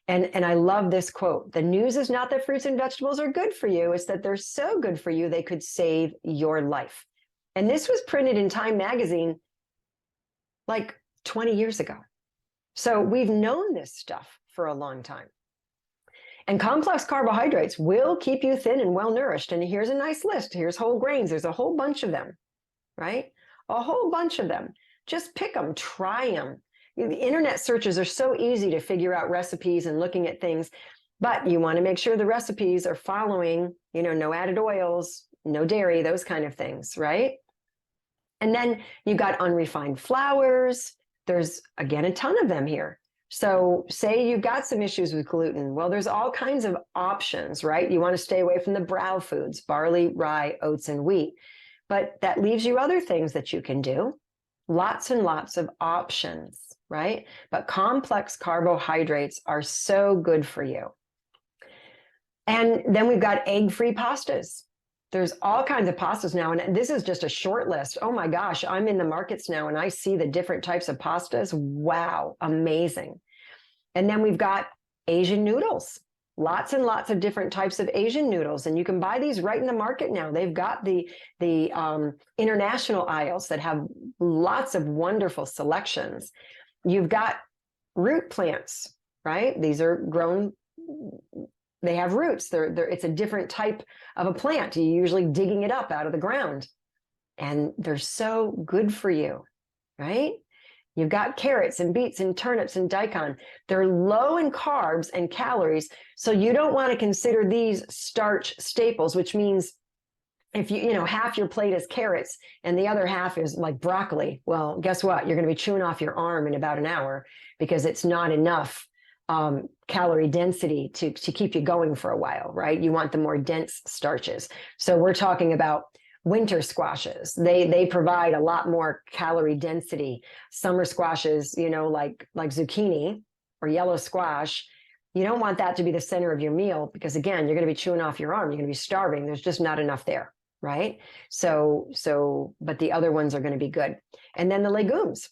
And I love this quote. The news is not that fruits and vegetables are good for you. It's that they're so good for you, they could save your life. And this was printed in Time magazine like 20 years ago. So we've known this stuff for a long time. And complex carbohydrates will keep you thin and well-nourished. And here's a nice list. Here's whole grains. There's a whole bunch of them, right? A whole bunch of them. Just pick them, try them. The internet searches are so easy to figure out recipes and looking at things, but you want to make sure the recipes are following, no added oils, no dairy, those kind of things, right? And then you've got unrefined flours. There's, again, a ton of them here. So say you've got some issues with gluten. Well, there's all kinds of options, right? You want to stay away from the brow foods, barley, rye, oats, and wheat. But that leaves you other things that you can do. Lots and lots of options, right? But complex carbohydrates are so good for you. And then we've got egg-free pastas. There's all kinds of pastas now, and this is just a short list. Oh my gosh, I'm in the markets now and I see the different types of pastas. Wow, amazing. And then we've got Asian noodles. Lots and lots of different types of Asian noodles, and you can buy these right in the market now. They've got the international aisles that have lots of wonderful selections. You've got root plants, right? These are grown. They have roots. It's a different type of a plant. You're usually digging it up out of the ground, and they're so good for you, right? You've got carrots and beets and turnips and daikon. They're low in carbs and calories, so you don't want to consider these starch staples, which means if half your plate is carrots and the other half is like broccoli, well, guess what? You're going to be chewing off your arm in about an hour because it's not enough calorie density to keep you going for a while, right? You want the more dense starches. So we're talking about winter squashes. They provide a lot more calorie density. Summer squashes, like zucchini or yellow squash, you don't want that to be the center of your meal because, again, you're going to be chewing off your arm. You're going to be starving. There's just not enough there, right? But the other ones are going to be good. And then the legumes.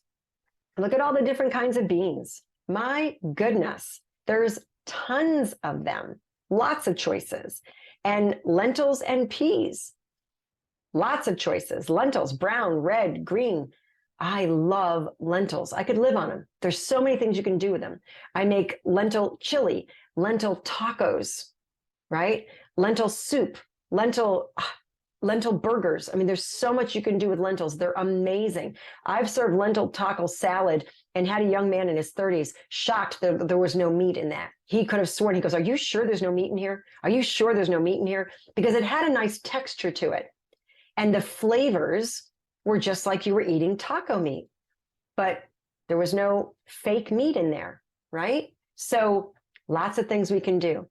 Look at all the different kinds of beans. My goodness, there's tons of them, lots of choices. And lentils and peas, lots of choices. Lentils, brown, red, green. I love lentils. I could live on them. There's so many things you can do with them. I make lentil chili, lentil tacos, right? Lentil soup, lentil burgers. I mean, there's so much you can do with lentils. They're amazing. I've served lentil taco salad and had a young man in his 30s shocked that there was no meat in that. He could have sworn, he goes, "Are you sure there's no meat in here? Are you sure there's no meat in here?" Because it had a nice texture to it. And the flavors were just like you were eating taco meat, but there was no fake meat in there, right? So lots of things we can do.